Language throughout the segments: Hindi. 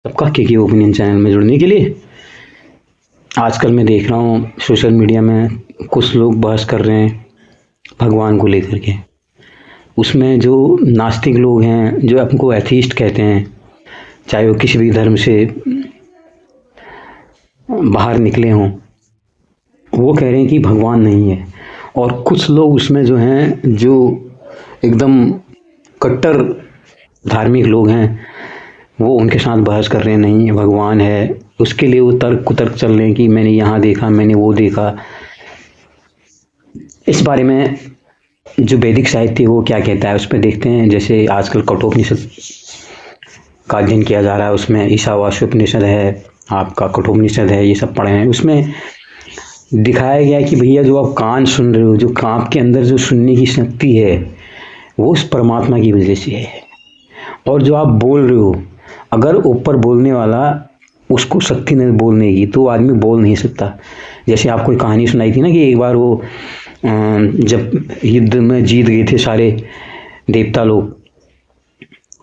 सबका के ओपिनियन चैनल में जुड़ने के लिए। आजकल मैं देख रहा हूँ सोशल मीडिया में कुछ लोग बहस कर रहे हैं भगवान को लेकर के। उसमें जो नास्तिक लोग हैं, जो अपने एथीस्ट कहते हैं, चाहे वो किसी भी धर्म से बाहर निकले हों, वो कह रहे हैं कि भगवान नहीं है। और कुछ लोग उसमें जो हैं, जो एकदम कट्टर धार्मिक लोग हैं, वो उनके साथ बहस कर रहे हैं नहीं भगवान है। उसके लिए वो तर्क कुतर्क चल रहे हैं कि मैंने यहाँ देखा, मैंने वो देखा। इस बारे में जो वैदिक साहित्य वो क्या कहता है उस पर देखते हैं। जैसे आजकल कठोपनिषद का अध्ययन किया जा रहा है, उसमें ईशावास्योपनिषद है, आपका कठोपनिषद है, ये सब पढ़े हैं। उसमें दिखाया गया है कि भैया जो आप कान सुन रहे हो, जो कान के अंदर जो सुनने की शक्ति है, वो उस परमात्मा की वजह से है। और जो आप बोल रहे हो, अगर ऊपर बोलने वाला उसको शक्ति नहीं बोलने की, तो आदमी बोल नहीं सकता। जैसे आपको एक कहानी सुनाई थी ना कि एक बार वो जब युद्ध में जीत गए थे सारे देवता लोग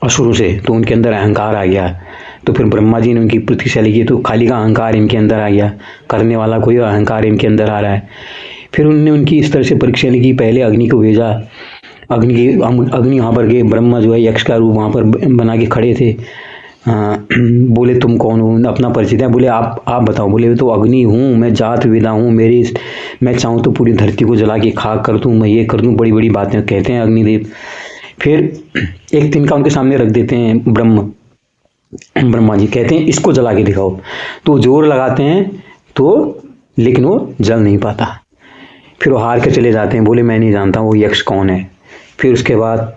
असुरों से, तो उनके अंदर अहंकार आ गया। तो फिर ब्रह्मा जी ने उनकी परीक्षा ली की, तो खाली का अहंकार इनके अंदर आ गया, करने वाला कोई अहंकार इनके अंदर आ रहा है। फिर उन्होंने उनकी इस तरह से परीक्षा ली कि पहले अग्नि को भेजा, अग्नि वहाँ पर गए, ब्रह्मा जो है यक्ष का रूप वहाँ पर बना के खड़े थे। बोले तुम कौन हो, अपना परिचय दिया। बोले आप बताओ। बोले तो अग्नि हूँ, मैं जात विदा हूँ, मैं चाहूँ तो पूरी धरती को जला के खाक कर दूँ, मैं ये कर दूँ, बड़ी बड़ी बातें कहते हैं अग्निदेव। फिर एक तिनका उनके सामने रख देते हैं ब्रह्मा जी, कहते हैं इसको जला के दिखाओ। तो जोर लगाते हैं तो, लेकिन वो जल नहीं पाता। फिर वो हार के चले जाते हैं, बोले मैं नहीं जानता वो यक्ष कौन है। फिर उसके बाद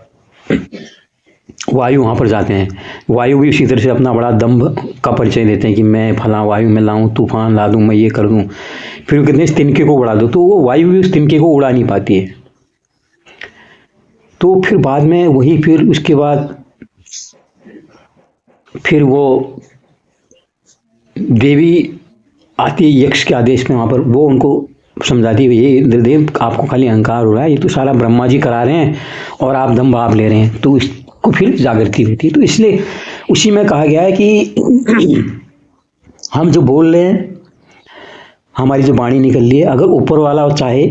वायु वहाँ पर जाते हैं। वायु भी उसी तरह से अपना बड़ा दम्भ का परिचय देते हैं कि मैं फला वायु में लाऊं, तूफान ला दूं, मैं ये कर दूं। फिर वो कहते हैं इस तिनके को उड़ा दो, तो वो वायु भी उस तिनके को उड़ा नहीं पाती है। तो फिर बाद में वही, फिर उसके बाद फिर वो देवी आती है यक्ष के आदेश में वहाँ पर, वो उनको समझाती है ये इंद्रदेव आपको खाली अहंकार हो रहा है, ये तो सारा ब्रह्मा जी करा रहे हैं और आप दम भाप ले रहे हैं। तो इसको फिर जागृति होती है। तो इसलिए उसी में कहा गया है कि हम जो बोल रहे हैं, हमारी जो वाणी निकल रही है, अगर ऊपर वाला चाहे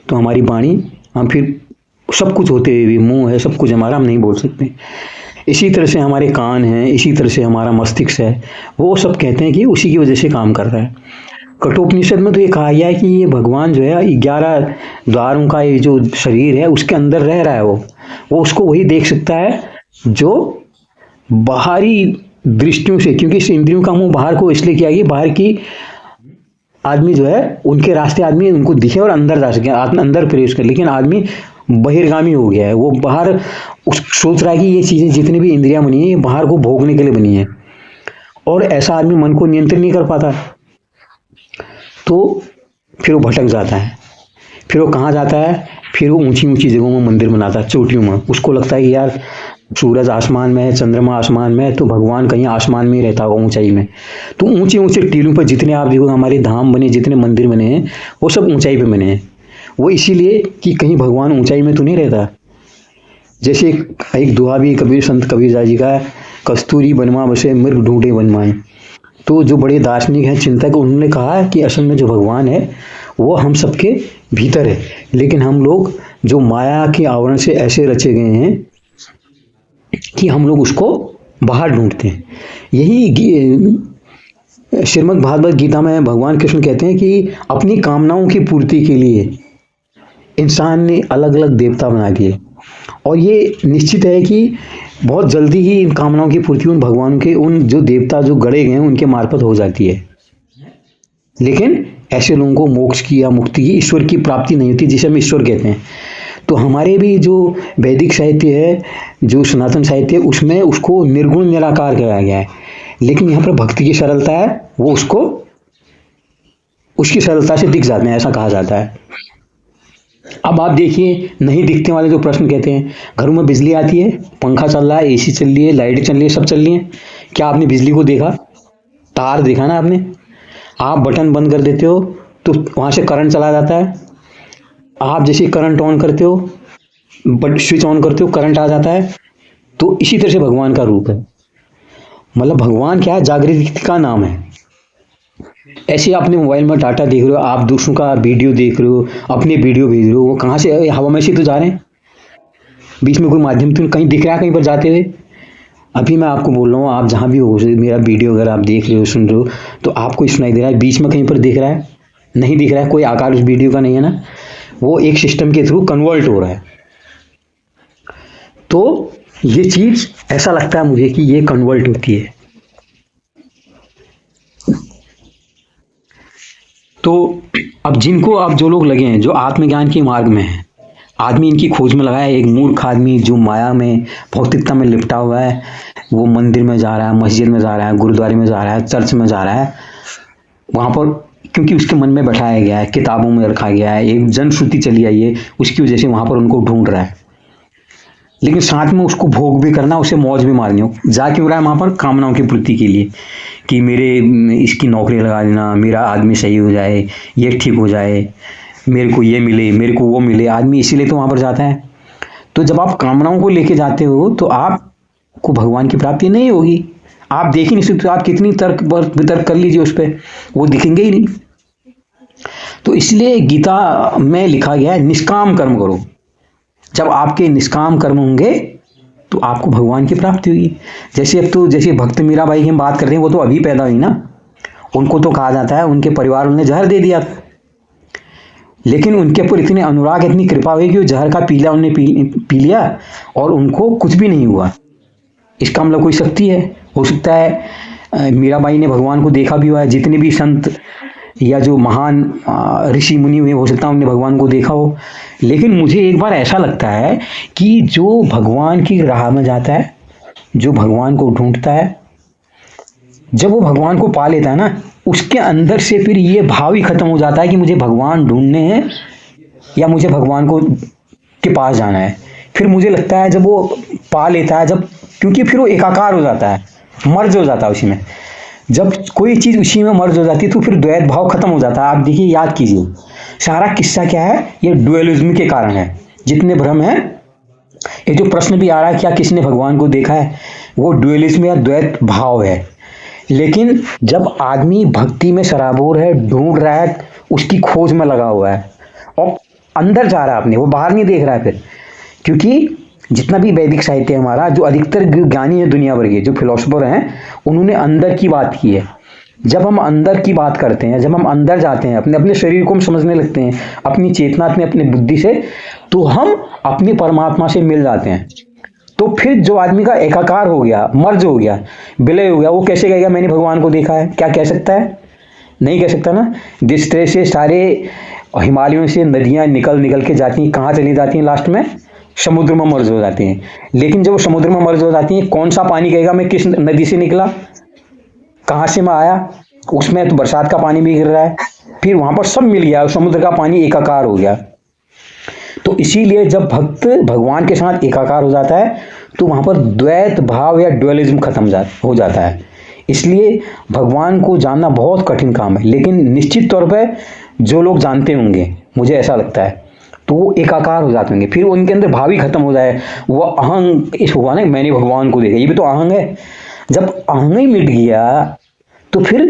तो हमारी वाणी, हम फिर सब कुछ होते हुए भी, मुंह है, सब कुछ हमारा, हम नहीं बोल सकते। इसी तरह से हमारे कान हैं, इसी तरह से हमारा मस्तिष्क है, वो सब कहते हैं कि उसी की वजह से काम कर रहा है। कठोपनिषद में तो ये कहा गया है कि ये भगवान जो है 11 द्वारों का ये जो शरीर है उसके अंदर रह रहा है। वो उसको वही देख सकता है जो बाहरी दृष्टियों से, क्योंकि इस इंद्रियों का मुंह बाहर को इसलिए किया गया, बाहर की आदमी जो है उनके रास्ते आदमी उनको दिखे और अंदर जा सके, अंदर प्रवेश कर। लेकिन आदमी बहिर्गामी हो गया है, वो बाहर सोच रहा है कि ये चीज़ें जितनी भी इंद्रियां बनी है ये बाहर को भोगने के लिए बनी है, और ऐसा आदमी मन को नियंत्रण नहीं कर पाता। तो फिर वो भटक जाता है। फिर वो कहाँ जाता है, फिर वो ऊंची ऊंची जगहों में मंदिर बनाता है, चोटियों में। उसको लगता है कि यार सूरज आसमान में है, चंद्रमा आसमान में है, तो भगवान कहीं आसमान में ही रहता होगा, ऊंचाई में। तो ऊंचे ऊंचे टीलों पर जितने आप देखो हमारे धाम बने, जितने मंदिर बने हैं, वो सब ऊंचाई पे बने हैं। वो इसीलिए कि कहीं भगवान ऊंचाई में तो नहीं रहता। जैसे एक दुआ भी कबीर संत कबीरदास जी का, कस्तूरी बनवा बसे मृग ढूंढे बनवाए। तो जो बड़े दार्शनिक हैं, चिंतक, उन्होंने कहा कि असल में जो भगवान है वो हम सबके भीतर है, लेकिन हम लोग जो माया के आवरण से ऐसे रचे गए हैं कि हम लोग उसको बाहर ढूंढते हैं। यही श्रीमद् भागवत गीता में भगवान कृष्ण कहते हैं कि अपनी कामनाओं की पूर्ति के लिए इंसान ने अलग अलग देवता बना दिए, और ये निश्चित है कि बहुत जल्दी ही इन कामनाओं की पूर्ति उन भगवान के, उन जो देवता जो गढ़े गए हैं उनके मार्फत हो जाती है। लेकिन ऐसे लोगों को मोक्ष की या मुक्ति की, ईश्वर की प्राप्ति नहीं होती, जिसे हम ईश्वर कहते हैं। तो हमारे भी जो वैदिक साहित्य है, जो सनातन साहित्य है, उसमें उसको निर्गुण निराकार कहा गया है। लेकिन यहाँ पर भक्ति की सरलता है, वो उसको उसकी सरलता से दिख जाते हैं, ऐसा कहा जाता है। अब आप देखिए, नहीं दिखने वाले जो प्रश्न कहते हैं, घरों में बिजली आती है, पंखा चल रहा है, एसी चल रही है, लाइट चल रही है, सब चल रही है, क्या आपने बिजली को देखा? तार देखा ना आपने? आप बटन बंद कर देते हो तो वहाँ से करंट चला जाता है। आप जैसे करंट ऑन करते हो, बट स्विच ऑन करते हो, करंट आ जाता है। तो इसी तरह से भगवान का रूप है। मतलब भगवान क्या है, जागृति का नाम है। ऐसे अपने मोबाइल में डाटा देख रहे हो, आप दूसरों का वीडियो देख रहे हो, अपने वीडियो भेज रहे हो, वो कहाँ से, हवा में से तो जा रहे हैं। बीच में कोई माध्यम तो कहीं दिख रहा है कहीं पर जाते हुए? अभी मैं आपको बोल रहा हूँ, आप जहाँ भी हो, मेरा वीडियो अगर आप देख रहे हो, सुन रहे हो, तो आपको सुनाई दे रहा है, बीच में कहीं पर दिख रहा है? नहीं दिख रहा है, कोई आकार उस वीडियो का नहीं है ना। वो एक सिस्टम के थ्रू कन्वर्ट हो रहा है। तो ये चीज़ ऐसा लगता है मुझे कि ये कन्वर्ट होती है। तो अब जिनको, अब जो लोग लगे हैं, जो आत्मज्ञान के मार्ग में हैं, आदमी इनकी खोज में लगा है, एक मूर्ख आदमी जो माया में, भौतिकता में लिपटा हुआ है, वो मंदिर में जा रहा है, मस्जिद में जा रहा है, गुरुद्वारे में जा रहा है, चर्च में जा रहा है, वहाँ पर, क्योंकि उसके मन में बैठाया गया है, किताबों में रखा गया है, एक जनश्रुति चली आई है, उसकी वजह से वहाँ पर उनको ढूंढ रहा है। लेकिन साथ में उसको भोग भी करना, उसे मौज भी मारनी हो। जा क्यों रहा है वहाँ पर? कामनाओं की पूर्ति के लिए, कि मेरे इसकी नौकरी लगा देना, मेरा आदमी सही हो जाए, ये ठीक हो जाए, मेरे को ये मिले, मेरे को वो मिले, आदमी इसीलिए तो वहाँ पर जाता है। तो जब आप कामनाओं को लेके जाते हो तो आपको भगवान की प्राप्ति नहीं होगी। आप देख ही नहीं सकते, आप कितनी तर्क वितर्क कर लीजिए उस पर, वो दिखेंगे ही नहीं। तो इसलिए गीता में लिखा गया है, निष्काम कर्म करो। जब आपके निष्काम कर्म होंगे तो आपको भगवान की प्राप्ति होगी। जैसे अब तो, जैसे भक्त मीराबाई की हम बात करते हैं, वो तो अभी पैदा हुई ना, उनको तो कहा जाता है उनके परिवार ने जहर दे दिया, लेकिन उनके ऊपर इतने अनुराग, इतनी कृपा हुई कि वो जहर का पीला उन्हें पी लिया और उनको कुछ भी नहीं हुआ। इसका मतलब कोई शक्ति है, हो सकता है मीराबाई ने भगवान को देखा भी हुआ है। जितने भी संत या जो महान ऋषि मुनि हुए, हो सकता है उन्होंने भगवान को देखा हो। लेकिन मुझे एक बार ऐसा लगता है कि जो भगवान की राह में जाता है, जो भगवान को ढूंढता है, जब वो भगवान को पा लेता है ना, उसके अंदर से फिर ये भाव ही खत्म हो जाता है कि मुझे भगवान ढूंढने हैं या मुझे भगवान को के पास जाना है। फिर मुझे लगता है जब वो पा लेता है, जब, क्योंकि फिर वो एकाकार हो जाता है, मर्ज हो जाता है उसी में। जब कोई चीज़ उसी में मर्ज हो जाती है तो फिर द्वैत भाव खत्म हो जाता है। आप देखिए, याद कीजिए, सारा किस्सा क्या है, ये डुअलिज्म के कारण है। जितने भ्रम है, ये जो प्रश्न भी आ रहा है क्या किसने भगवान को देखा है, वो डुअलिज्म या द्वैत भाव है। लेकिन जब आदमी भक्ति में सराबोर है, ढूंढ रहा है, उसकी खोज में लगा हुआ है और अंदर जा रहा है अपने, वो बाहर नहीं देख रहा है फिर। क्योंकि जितना भी वैदिक साहित्य है हमारा, जो अधिकतर ज्ञानी है दुनिया भर के, जो फिलोसोफर हैं, उन्होंने अंदर की बात की है। जब हम अंदर की बात करते हैं, जब हम अंदर जाते हैं, अपने अपने शरीर को हम समझने लगते हैं, अपनी चेतना में, अपनी बुद्धि से, तो हम अपने परमात्मा से मिल जाते हैं। तो फिर जो आदमी का एकाकार हो गया, मर्ज हो गया, विलय हो गया, वो कैसे कहेगा मैंने भगवान को देखा है? क्या कह सकता है? नहीं कह सकता ना। जिस तरह से सारे हिमालयों से नदियाँ निकल निकल के जाती हैं, कहाँ चली जाती हैं? लास्ट में समुद्र में मर्ज हो जाती हैं। लेकिन जब वो समुद्र में मर्ज हो जाती हैं, कौन सा पानी कहेगा मैं किस नदी से निकला, कहाँ से मैं आया? उसमें तो बरसात का पानी भी गिर रहा है, फिर वहाँ पर सब मिल गया, समुद्र का पानी एकाकार हो गया। तो इसीलिए जब भक्त भगवान के साथ एकाकार हो जाता है तो वहाँ पर द्वैत भाव या डुअलिज्म खत्म हो जाता है। इसलिए भगवान को जानना बहुत कठिन काम है, लेकिन निश्चित तौर पर जो लोग जानते होंगे, मुझे ऐसा लगता है, तो वो एकाकार हो जाते होंगे। फिर उनके अंदर भाव ही खत्म हो जाए, वो अहंग इस हुआ ना, मैंने भगवान को देखा, ये भी तो अहंग है। जब अहंग ही मिट गया तो फिर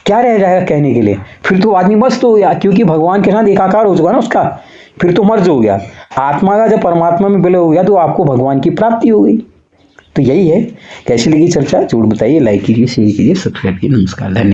क्या रह जाएगा कहने के लिए? फिर तो आदमी मस्त हो गया, क्योंकि भगवान के साथ एकाकार हो चुका ना उसका, फिर तो मर्ज हो गया। आत्मा का जब परमात्मा में विलय हो गया तो आपको भगवान की प्राप्ति हो गई। तो यही है। कैसी लगी चर्चा? जरूर बताइए, लाइक कीजिए, शेयर कीजिए, सब्सक्राइब कीजिए। नमस्कार, धन्यवाद।